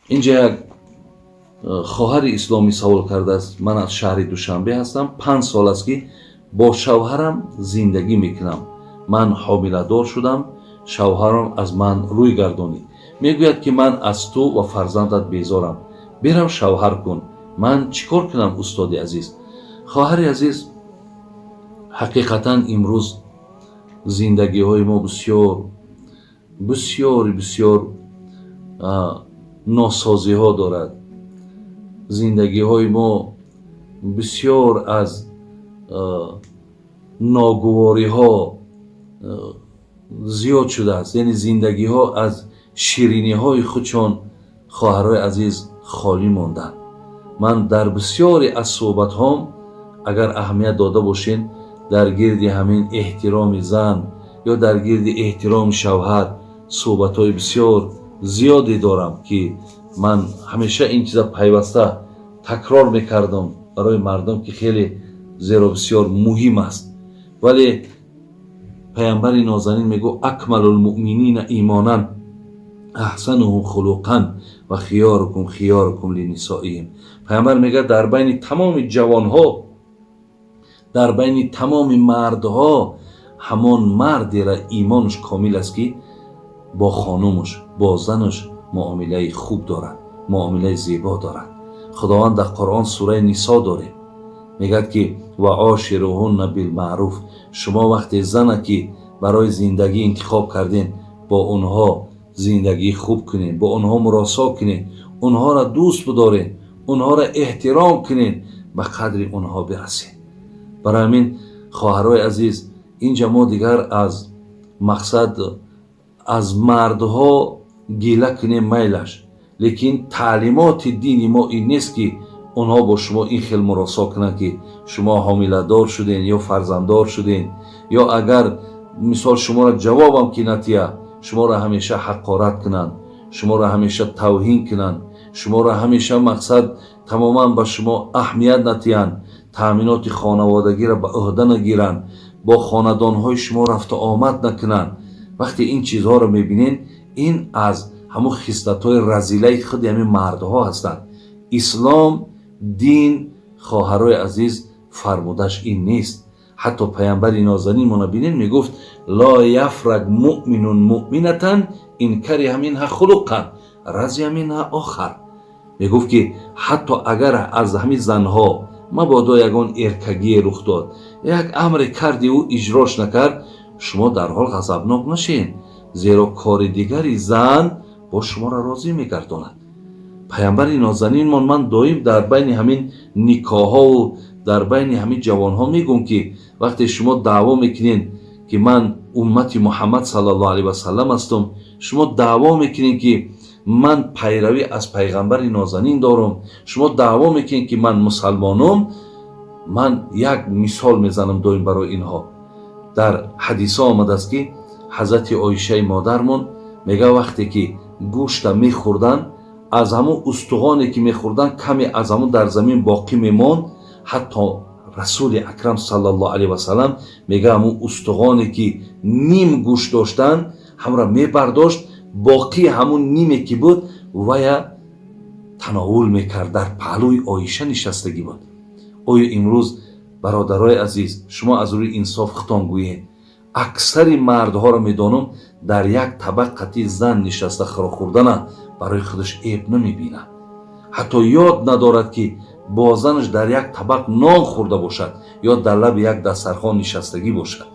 اینجا یک خواهر اسلامی سوال کرده است. من از شهر دوشنبه هستم. 5 سال است که با شوهرم زندگی میکنم. من حامله دار شدم. شوهرم از من روی گردونید. میگوید که من از تو و فرزندت بیزارم. برو شوهر کن. من چیکار کنم استاد عزیز؟ خواهر عزیز، حقیقتا امروز زندگی های ما بسیار بسیار بسیار ناسازی ها دارد. زندگی های ما بسیار از ناگواری ها زیاد شده است. یعنی زندگی ها از شیرینی های خودشان خواهرای عزیز خالی ماندند. من در بسیاری از صحبت هام اگر اهمیت داده باشین در گرد همین احترام زن یا در گرد احترام شوهر صحبت های بسیار زیادی دارم که من همیشه این چیزا پیوسته تکرار میکردم برای مردم که خیلی زیرا بسیار مهم است. ولی پیامبر نازنین میگو اکمل المؤمنین ایمانا احسنهم خلقا و خیارکم لنسائهم. پیامبر میگه در بین تمام جوانها، در بین تمام مردها، همان مردی را ایمانش کامل است که با خانومش، با زنش معامله خوب دارد، معامله زیبا دارد. خداوند در قرآن سوره نساء داره میگه که و عاشروهن بالمعروف. شما وقتی زنه که برای زندگی انتخاب کردین با اونها زندگی خوب کنین، با اونها مراسا کنین، اونها را دوست بدارین، اونها را احترام کنین، به قدر اونها برسین. برای همین خواهرای عزیز، اینجا ما دیگر از مقصد از مردها گیله کنیم میلش، لیکن تعلیمات دین ما این نیست که اونها با شما این خیلی مراسا کنن که شما حامله دار شدین یا فرزنددار شدین، یا اگر مثال شما را جوابم که نتیه شما را همیشه حقارت کنن، شما را همیشه توهین کنن، شما را همیشه مقصد تماما با شما اهمیت نتیان، تامینات خانوادگی را به عهده نگیرن، با خاندانهای شما رفت و آمد نکنن. وقتی این چیزها را میبینین، این از همون خصلت‌های رذیله خود همین مردها هستند. اسلام دین خواهرای عزیز فرمودش این نیست. حتی پیامبر نازنین ما ببینین میگفت لا یفرق مؤمن مؤمنة ان کره منها خلقا رضی منها آخر. میگفت که حتی اگر از همین زنها مبادا یگان ارکگی رخ داد، یک امر کردی او اجراش نکرد، شما در حال غضبناک نشین، زیرا کار دیگری زن با شما را راضی میگرداند. پیامبر نازنین من دائم در بین همین نکاح ها و در بین همین جوان ها میگم که وقتی شما دعوا میکنین که من امت محمد صلی الله علیه و سلم هستم، شما دعوا میکنین که من پیروی از پیغمبر نازنین دارم، شما دعوا میکنین که من مسلمانم، من یک مثال میزنم دائم برای اینها. در حدیث آمده است که حضرت عایشه مادرمون میگه وقتی که گوشت میخوردن، از همون استخوانی که میخوردن کمی از همون در زمین باقی میموند. حتی رسول اکرم صلی الله علیه و سلم میگه همون استخوانی که نیم گوشت داشتن هم را میبرداشت، باقی همون نیمی که بود و یا تناول میکرد، در پهلوی عایشه نشستگی بود. آیا امروز برادرای عزیز شما از روی انصاف خطان گویید؟ اکثر مردها را میدانم در یک طبقه زن نشسته خورا خوردن برای خودش عیب نمیبینه، حتی یاد ندارد که با زنش در یک طبق نان خورده باشد یا در لب یک دسترخوان نشستگی باشد.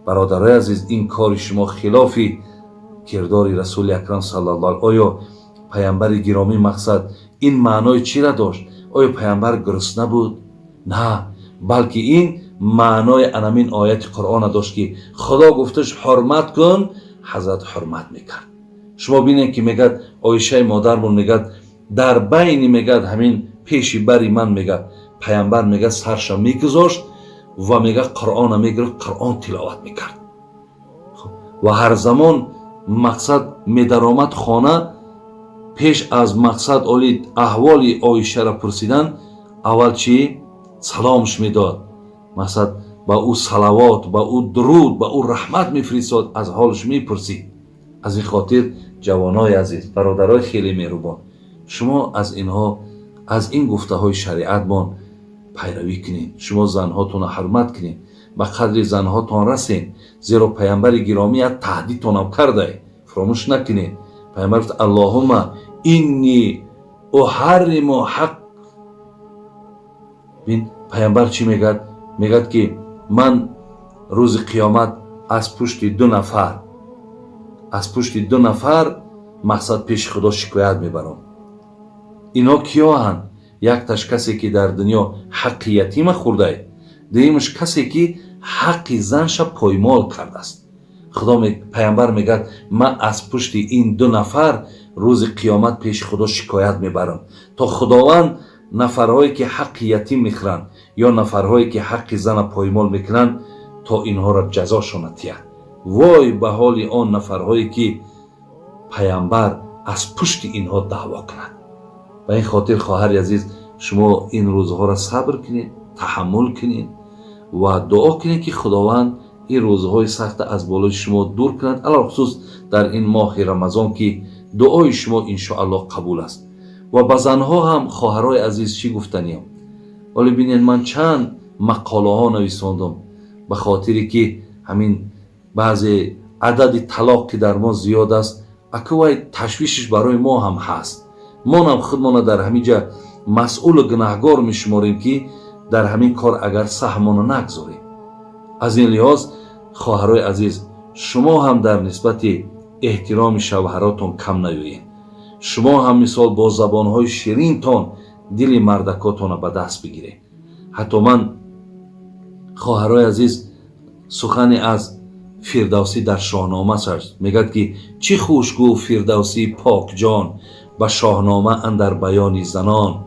برادرای عزیز، این کار شما خلاف کردار رسول اکرم صلی الله علیه. آیا پیامبر گرامی مقصد این معنای چی را داشت؟ آیا پیامبر گرسنه بود؟ نه، بلکه این معنای انمین آیت قرآن داشت که خدا گفتش حرمت کن، حضرت حرمت میکرد. شما بینید که میگد عایشه مادرمون میگد در بین میگد همین پیشی بری من میگد پیامبر میگد سرشم میگذاشت و میگه قرآن میگرفت، قرآن تلاوت میکرد. و هر زمان مقصد میدرآمد خانه، پیش از مقصد آلید احوال عایشه را پرسیدن، اول چی سلامش میداد، مقصد با او صلوات، با او درود، با او رحمت میفرستاد، از حالش میپرسید. از این خاطر جوانای عزیز، برادرای خیلی مهربان، شما از این گفته های شریعت بان پیروی کنین. شما زنهاتون را حرمت کنین، به قدر زنهاتون رسین، زیرا پیامبر گرامی تهدیدتون هم کرده، فراموش نکنین. پیامبر گفت اللهم اینی احرم حق. بین پیامبر چی میگد؟ میگد که من روز قیامت از پشت دو نفر مقصد پیش خدا شکایت میبرم. اینا کیا هن؟ یکتاش کسی که در دنیا حق یتیم خورده، دویمش کسی که حق زنش پایمال کرده است. پیامبر میگه من از پشت این 2 نفر روز قیامت پیش خدا شکایت میبرم تا خداوند نفرهایی که حق یتیم میخورن یا نفرهایی که حق زن پایمال میکنن تا اینها را جزاشون اتیه. وای به حال آن نفرهایی که پیامبر از پشت اینها دعوا کند. به این خاطر خواهر عزیز، شما این روزها را صبر کنید، تحمل کنید و دعا کنید که خداوند این روزهای سخت از بالای شما دور کند، علاوه خصوص در این ماه رمضان که دعای شما ان شاء الله قبول است. و به زنها هم خواهرای عزیز چی گفتنیم؟ ولی ببینید من چند مقاله ها نویساندم به خاطری که همین بعضی عدد طلاق که در ما زیاد است، اکوای تشویشش برای ما هم هست. ما هم خودمان در همینجا مسئول و گناهگار میشماریم که در همین کار اگر سهمان نگذاریم. از این لحاظ خواهرای عزیز، شما هم در نسبت احترام شوهراتون کم نیایید. شما هم مثال با زبانهای شیرینتان دل مردکاتون به دست بگیرید. حتی من خواهرای عزیز سخن از فردوسی در شاهنامه است، میگد که چی خوشگو فردوسی پاک جان به شاهنامه اندر بیان زنان.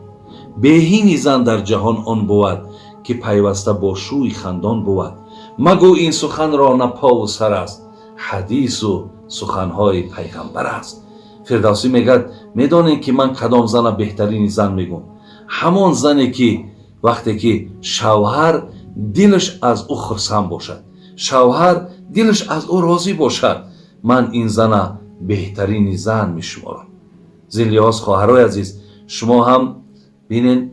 بهینی زن در جهان آن بود که پیوسته با شوی خندان بود. مگو این سخن را نه پا و سر است، حدیث و سخنهای پیغمبر است. فردوسی میگد میدانید که من کدام زن بهترین زن میگم؟ همان زنی که وقتی که شوهر دلش از او خرسند باشد، شوهر دلش از او راضی باشد، من این زن بهترین زن میشمارم. زین لحاظ خواهرای عزیز، شما هم ببینید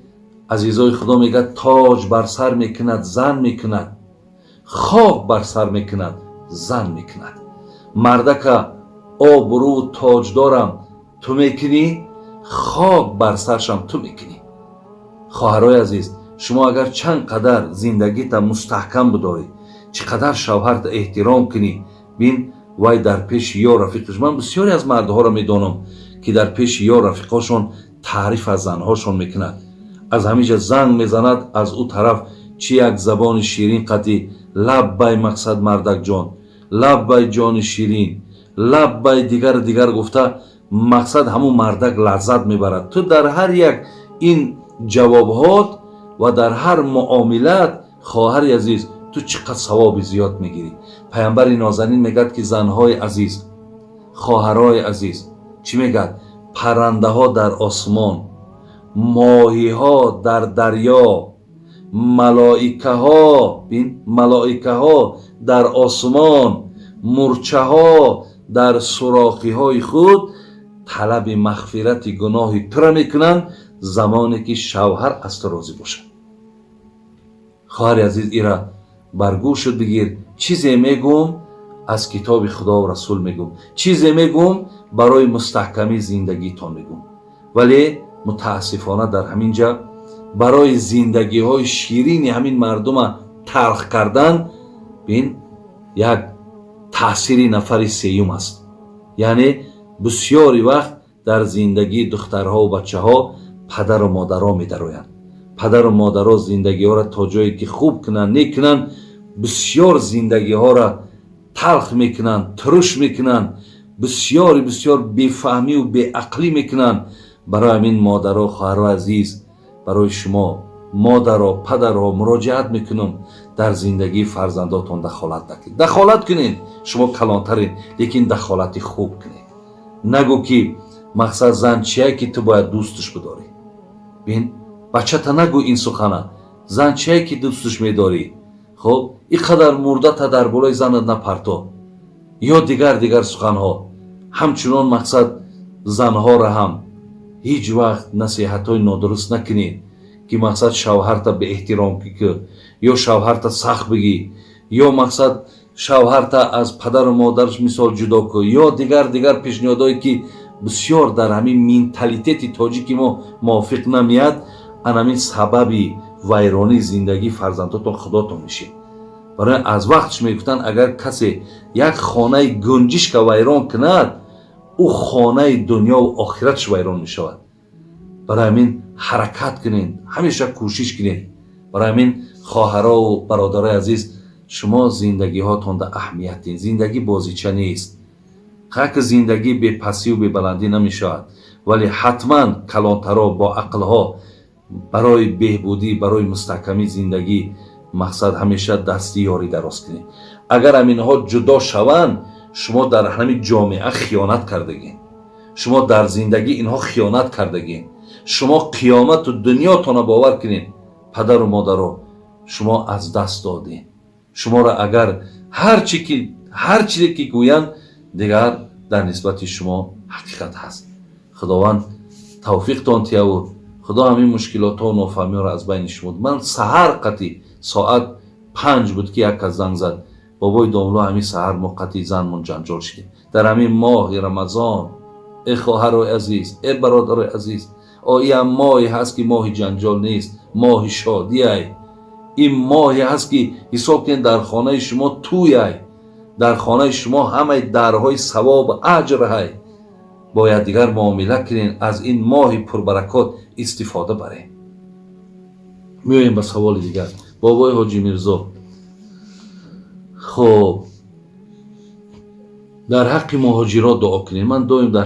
عزیزای خدا میگه تاج بر سر میکند زن میکند، خاک بر سر میکند زن میکند. مردک آبرو تاج دارم تو میکنی، خاک بر سرشم تو میکنی. خواهرای عزیز، شما اگر چند قدر زندگیت مستحکم بداری، چقدر شوهرت احترام کنی، بین وای در پیش یا رفیقش، من بسیاری از مردها را میدانم که در پیش یا رفیقاشون تعریف از زنهاشون میکند، از همیشه زنگ میزند، از او طرف چی یک زبان شیرین قطعی لبای مقصد مردک جان، لبای جان شیرین، لبای دیگر گفته مقصد همون مردک لذت میبرد. تو در هر یک این جوابات و در هر معاملت خواهر عزیز تو چقدر ثواب زیاد میگیری. پیامبر نازنین میگد که زنهای عزیز، خواهرای عزیز چی میگد؟ پرنده ها در آسمان، ماهی ها در دریا، ملائکه ها در آسمان، مورچه ها در سوراخی های خود طلب مغفرت گناه تو را میکنند زمانی که شوهر از تو راضی باشد. خواهر عزیز ایرا برگوش بگیر، چیزی میگم از کتاب خدا و رسول میگم، چیزی میگم برای مستحکمی زندگیتان میگم، ولی متاسفانه در همین جا برای زندگی های شیرین همین مردم تلخ کردن بین یک تأثیر نفر سیوم است. یعنی بسیاری وقت در زندگی دخترها و بچه ها پدر و مادرها می درویند. پدر و مادرها زندگی ها را تا جایی که خوب کنن نیکنن، بسیار زندگی ها را تلخ میکنن، ترش میکنن، بسیار بیفهمی و بیعقلی میکنن. برای همین مادرها، خواهرها عزیز، برای شما مادرها، پدرها مراجعت میکنم در زندگی فرزنداتون دخالت نکنید. دخالت کنید، شما کلانترین، لیکن دخالتی خوب کنید. نگو که مقصد زن چیه که تو باید دوستش بداری. بین بچه تا نگو این سخنه، زن چیه که دوستش میداری، خب اینقدر مرده تا در بالای زنت نپرتا، یا دیگر سخنها. همچنان مقصد زنها را هم هیچ وقت نصیحت‌های نادرست نکنید که مقصد شوهرت به احترام که یا شوهرت سخت بگی یا مقصد شوهرت از پدر و مادرش مثال جدا کو یا دیگر پیشنهادایی که بسیار در همین منتالیتت تاجیکی ما موافق نمیاد، همین سببی ویرانی زندگی فرزنداتون خداتون میشه. برای از وقتش میگفتن اگر کسی یک خانه گنجش که ویران کند، او خانه دنیا و آخرتش ویران میشود. برای همین حرکت کنین، همیشه کوشش کنین. برای همین خواهرها و برادرای عزیز، شما زندگی هاتون در اهمیتین. زندگی بازیچه نیست. خاک زندگی به پسی و به بلندی نمیشود، ولی حتما کلانترها با عقلها برای بهبودی، برای مستحکمی زندگی مقصد همیشه دستی یاری دراز کنید. اگر همینها جدا شوند، شما در همین جامعه خیانت کردگین. شما در زندگی اینها خیانت کردگین. شما قیامت و دنیاتون باور کنین. پدر و مادر شما از دست دادین. شما را اگر هر چیزی که گویند دیگر در نسبت شما حقیقت هست. خداوند توفیقتان تیاور. خدا همین مشکلات و نافهمی را از بین شما. من سحر قطعی ساعت 5 بود که یک از زنگ زد. بابای داملا همین سحر ما قطعی زنمون جنجال شدیم. در همین ماه رمضان، ای خواهر عزیز، ای برادر عزیز، این ماهی هست که ماه جنجال نیست، ماه شادی ای. این ماهی هست که حساب کنید در خانه شما توی ای. در خانه شما همه درهای ثواب و اجر های. باید دیگر معامله کنین، از این ماه پربرکات استفاده برین. میایم به سوال دیگر. بابای حاجی میرزا، خب در حق مهاجرات دعا کنین. من دائم در